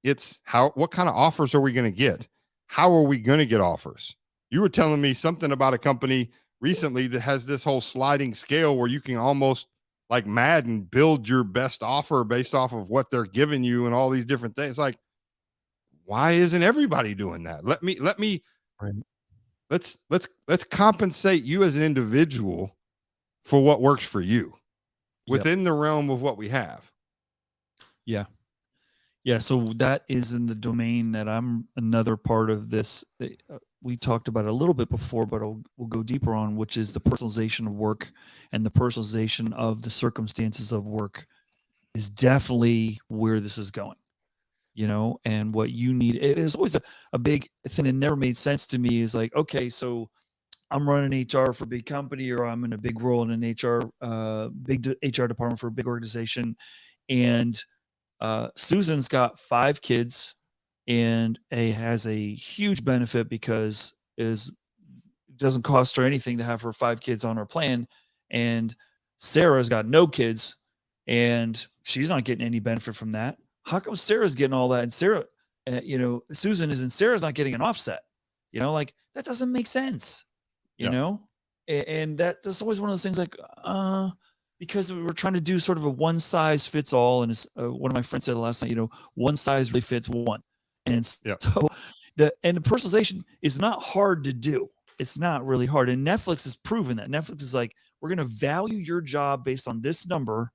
It's how what kind of offers are we going to get? How are we going to get offers? You were telling me something about a company recently that has this whole sliding scale where you can almost like Madden build your best offer based off of what they're giving you and all these different things. Like, why isn't everybody doing that? Let me Right. let's compensate you as an individual for what works for you Yep. within the realm of what we have. Yeah. Yeah, so that is in the domain that I'm another part of this. We talked about it a little bit before, but we'll go deeper on, which is the personalization of work and the personalization of the circumstances of work is definitely where this is going, you know, and what you need. It is always a big thing that never made sense to me is like, okay, so I'm running HR for a big company or I'm in a big role in an HR department for a big organization. And Susan's got 5 kids and has a huge benefit because is doesn't cost her anything to have her 5 kids on her plan. And Sarah's got no kids and she's not getting any benefit from that. How come Sarah's getting all that and Sarah, Susan is and Sarah's not getting an offset? You know, like that doesn't make sense. You Yeah. know, and that's always one of those things like, because we were trying to do sort of a one size fits all. And one of my friends said last night, one size really fits one. And Yeah. so the personalization is not hard to do. It's not really hard. And Netflix has proven that. Netflix is like, we're going to value your job based on this number.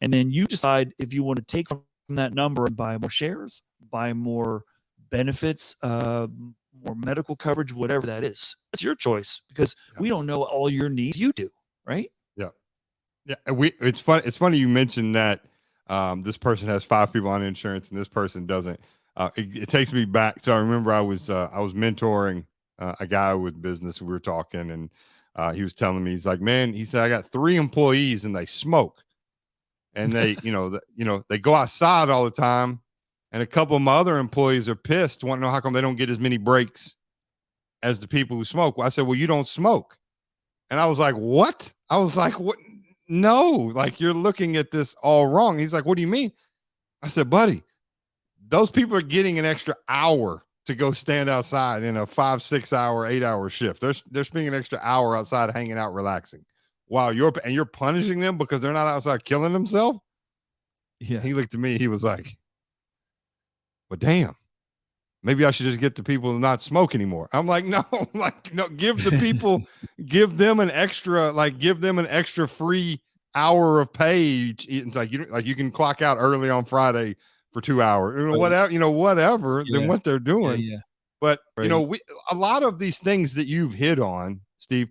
And then you decide if you want to take from that number and buy more shares, buy more benefits, more medical coverage, whatever that is. It's your choice because Yeah. we don't know all your needs. You do, right? Yeah. Yeah. It's fun. It's funny you mentioned that this person has 5 people on insurance and this person doesn't. It takes me back. So I remember I was mentoring a guy with business. We were talking and he was telling me, he's like, man, he said, I got 3 employees and they smoke and they, they go outside all the time. And a couple of my other employees are pissed, want to know how come they don't get as many breaks as the people who smoke. Well, I said, well, you don't smoke. And I was like, what? I was like, what? No, like you're looking at this all wrong. He's like, what do you mean? I said, buddy, those people are getting an extra hour to go stand outside in a 5, 6 hour, 8 hour shift. They're spending an extra hour outside hanging out, relaxing while you're punishing them because they're not outside killing themselves. Yeah. He looked at me. He was like, well, damn. Maybe I should just get the people to not smoke anymore. I'm like, no, like, no, give them an extra, free hour of pay. It's like you can clock out early on Friday for 2 hours, Right. whatever than Yeah. what they're Yeah. doing. Yeah. But Right. a lot of these things that you've hit on, Steve,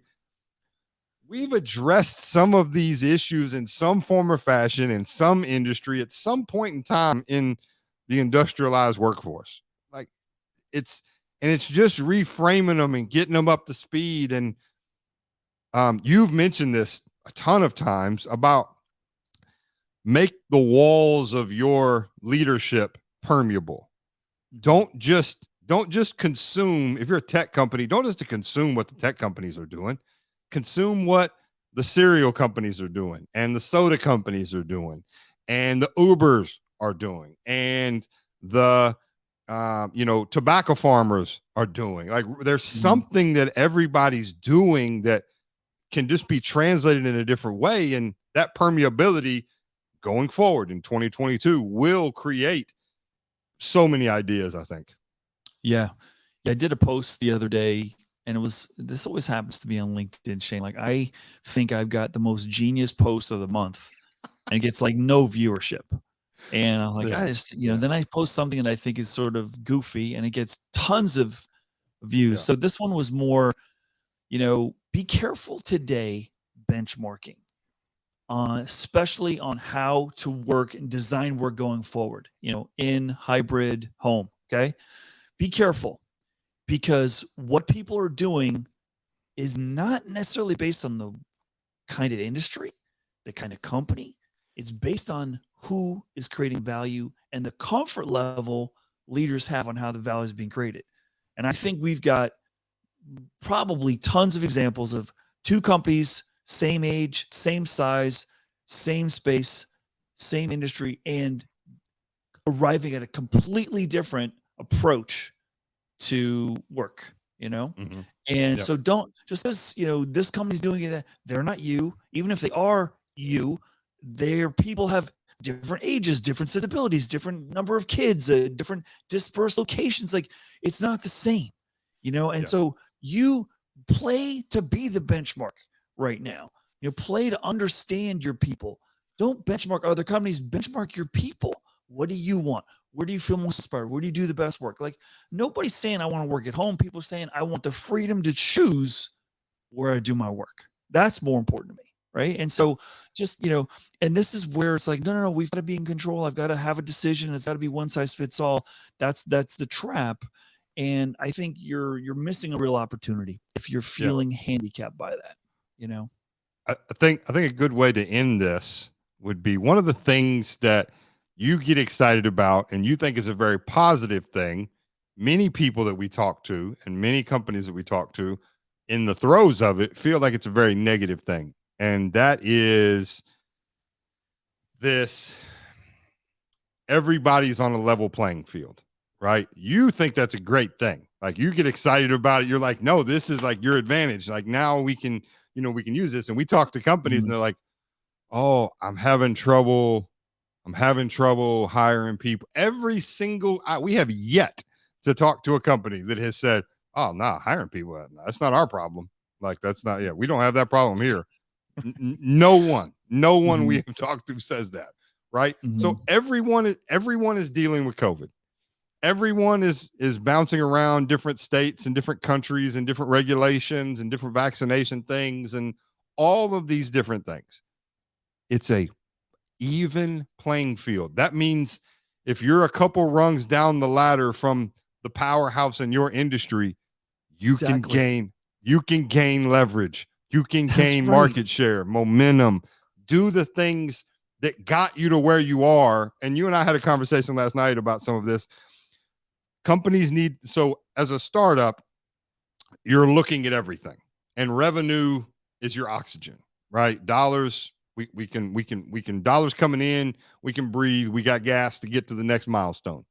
we've addressed some of these issues in some form or fashion in some industry at some point in time in the industrialized workforce. Like, it's just reframing them and getting them up to speed. And you've mentioned this a ton of times about make the walls of your leadership permeable. Mhm. Don't just consume. If you're a tech company, don't just consume what the tech companies are doing. Consume what the cereal companies are doing and the soda companies are doing and the Ubers are doing and the tobacco farmers are doing. Like, there's Mhm. something that everybody's doing that can just be translated in a different way. And that permeability going forward in 2022 will create so many ideas, I think. Yeah. Yeah, I did a post the other day, and this always happens to me on LinkedIn, Shane. Like, I think I've got the most genius post of the month, and it gets like no viewership. And I'm like, I Yeah. just, Yeah. then I post something that I think is sort of goofy and it gets tons of views. Yeah. So this one was more, be careful today benchmarking, especially on how to work and design work going forward, in hybrid home. Okay. Be careful because what people are doing is not necessarily based on the kind of industry, the kind of company. It's based on who is creating value and the comfort level leaders have on how the value is being created. And I think we've got probably tons of examples of two companies, same age, same size, same space, same industry, and arriving at a completely different approach to work, you know? Mm-hmm. And Yep. so don't just as, this company's doing it, they're not you. Even if they are you, their people have different ages, different sensibilities, different number of kids, different dispersed locations. Like, it's not the same, And Yeah. so you play to be the benchmark right now. Play to understand your people. Don't benchmark other companies, benchmark your people. What do you want? Where do you feel most inspired? Where do you do the best work? Like, nobody's saying I want to work at home. People are saying I want the freedom to choose where I do my work. That's more important to me. Right. And so just, and this is where it's like, no, we've got to be in control. I've got to have a decision. It's got to be one size fits all. That's the trap. And I think you're missing a real opportunity if you're Yeah. feeling handicapped by that, you know? I think a good way to end this would be one of the things that you get excited about and you think is a very positive thing. Many people that we talk to and many companies that we talk to in the throes of it feel like it's a very negative thing. And that is this: everybody's on a level playing field, right? You think that's a great thing. Like, you get excited about it. You're like, no, this is like your advantage. Like, now we can use this. And we talk to companies and Mhm. they're like, oh, I'm having trouble. I'm having trouble hiring people. We have yet to talk to a company that has said, oh, nah, hiring people, that's not our problem. Like, that's not, yeah, we don't have that problem here. No one we Mhm. have talked to says that, right? So Mhm. everyone is dealing with COVID. Everyone is bouncing around different states and different countries and different regulations and different vaccination things and all of these different things. It's a even playing field. That means if you're a couple rungs down the ladder from the powerhouse in your industry, you can Exactly. gain leverage. You can That's gain right. market share, momentum, do the things that got you to where you are. And you and I had a conversation last night about some of this. Companies need, so as a startup, you're looking at everything, and revenue is your oxygen, right? Dollars, we can dollars coming in, we can breathe, we got gas to get to the next milestone.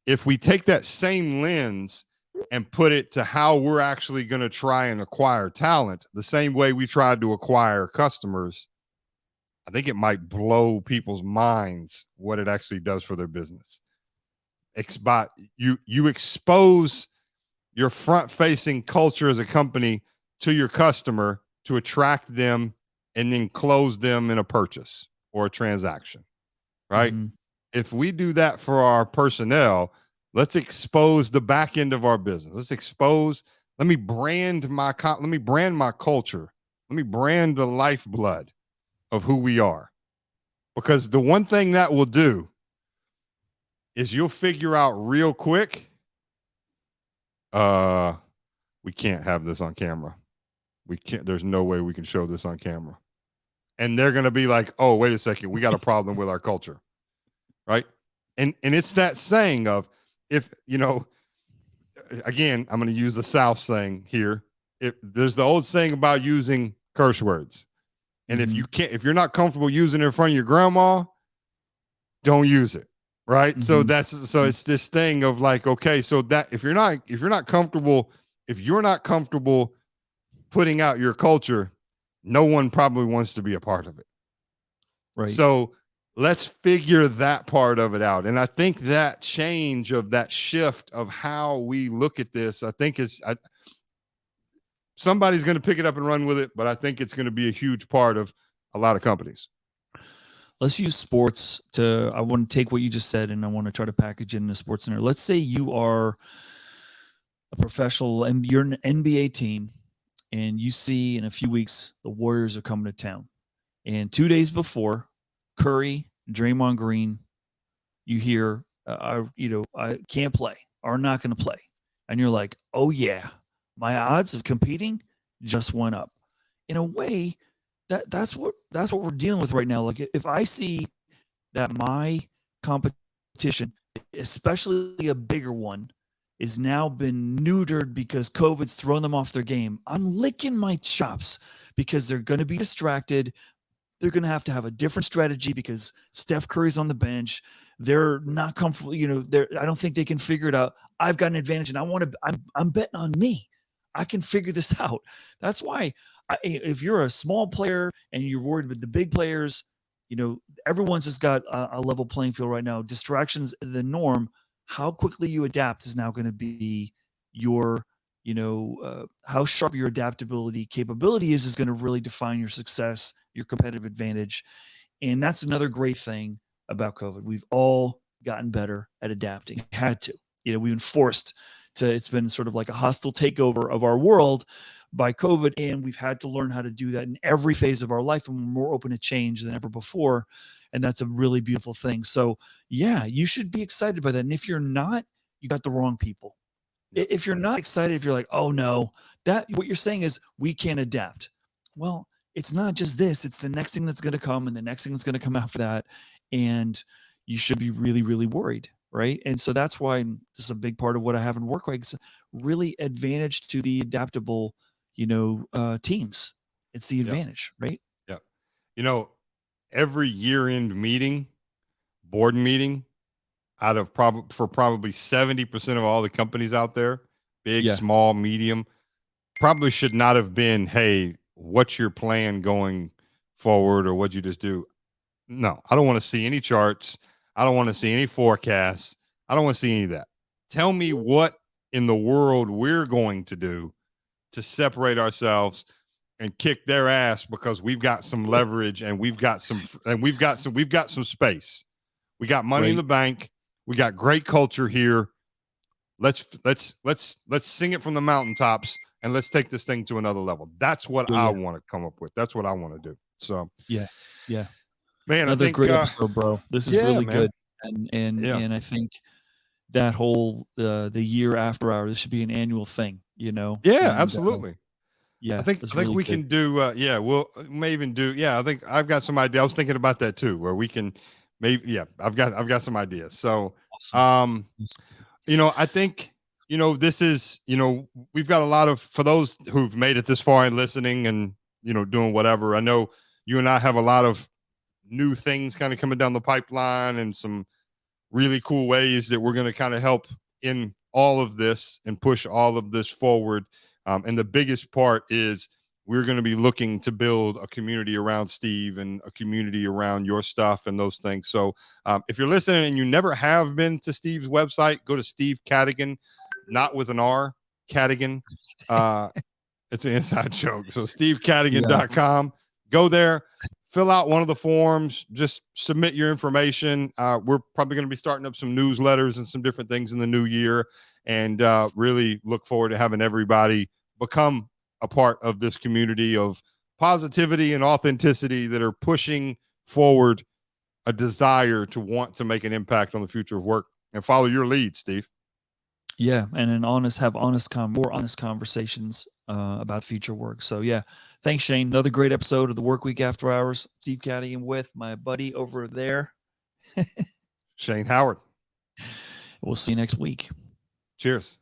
If we take that same lens and put it to how we're actually going to try and acquire talent, the same way we tried to acquire customers, I think it might blow people's minds what it actually does for their business. You expose your front-facing culture as a company to your customer to attract them and then close them in a purchase or a transaction, right? Mhm. If we do that for our personnel, let's expose the back end of our business. Let me brand my culture. Let me brand the lifeblood of who we are. Because the one thing that will do is you'll figure out real quick, uh, we can't have this on camera. We can't, there's no way we can show this on camera. And they're gonna be like, oh, wait a second, we got a problem with our culture. Right. And it's that saying of, if again, I'm gonna use the South saying here. If there's the old saying about using curse words. And Mhm. if you're not comfortable using it in front of your grandma, don't use it. Right. So Mhm. Mhm. it's this thing of like, okay, so that if you're not comfortable, if you're not comfortable putting out your culture, no one probably wants to be a part of it. Right. So let's figure that part of it out. And I think that change of that shift of how we look at this, I think somebody's going to pick it up and run with it, but I think it's going to be a huge part of a lot of companies. Let's use sports to, I want to take what you just said and I want to try to package it in a sports center. Let's say you are a professional and you're an NBA team and you see in a few weeks the Warriors are coming to town. And 2 days before, Curry, Draymond Green, you hear, I can't play, are not going to play. And you're like, oh, yeah, my odds of competing just went up. In a way, that's what we're dealing with right now. Like if I see that my competition, especially a bigger one, is now been neutered because COVID's thrown them off their game, I'm licking my chops because they're going to be distracted. They're going to have a different strategy because Steph Curry's on the bench. They're not comfortable. I don't think they can figure it out. I've got an advantage, and I'm betting on me. I can figure this out. That's why if you're a small player and you're worried about the big players, everyone's just got a level playing field right now. Distractions the norm. How quickly you adapt is now going to be your how sharp your adaptability capability is going to really define your success, your competitive advantage. And that's another great thing about COVID. We've all gotten better at adapting. Had to. We've been forced to, it's been sort of like a hostile takeover of our world by COVID. And we've had to learn how to do that in every phase of our life. And we're more open to change than ever before. And that's a really beautiful thing. So, yeah, you should be excited by that. And if you're not, you got the wrong people. If you're not excited, if you're like, oh no, that what you're saying is we can't adapt. Well, it's not just this, it's the next thing that's going to come and the next thing that's going to come after that. And you should be really, really worried. Right. And so that's why this is a big part of what I have in work. Like, it's really advantage to the adaptable, teams. It's the Yep. advantage, right? Yep. You know, every year-end meeting, board meeting, probably 70% of all the companies out there, big, Yeah. small, medium, probably should not have been, hey, what's your plan going forward, or what'd you just do? No, I don't want to see any charts. I don't want to see any forecasts. I don't want to see any of that. Tell me what in the world we're going to do to separate ourselves and kick their ass, because we've got some leverage and we've got some space. We got money in Right. the bank. We got great culture here. let's sing it from the mountaintops and let's take this thing to another level. That's what I want to come up with. That's what I want to do. So yeah, man, another I think great episode, bro. This is really good, and I think that whole the year after hour, this should be an annual thing, Yeah, and absolutely. yeah, I think really we good. can do we'll may even do I think I've got some idea. I was thinking about that too, where we can maybe I've got some ideas. So Awesome. I think this is we've got a lot of, for those who've made it this far and listening and doing whatever. I know you and I have a lot of new things kind of coming down the pipeline and some really cool ways that we're going to kind of help in all of this and push all of this forward. And the biggest part is we're going to be looking to build a community around Steve and a community around your stuff and those things. So if you're listening and you never have been to Steve's website, go to Steve Cadigan, not with an R, Cadigan. It's an inside joke. So stevecadigan.com. Go there, fill out one of the forms, just submit your information. We're probably going to be starting up some newsletters and some different things in the new year, and really look forward to having everybody become a part of this community of positivity and authenticity that are pushing forward a desire to want to make an impact on the future of work and follow your lead, Steve. Yeah, and then more honest conversations about future work. So yeah, thanks, Shane. Another great episode of the Work Week After Hours. Steve Cadigan with my buddy over there, Shane Howard. We'll see you next week. Cheers.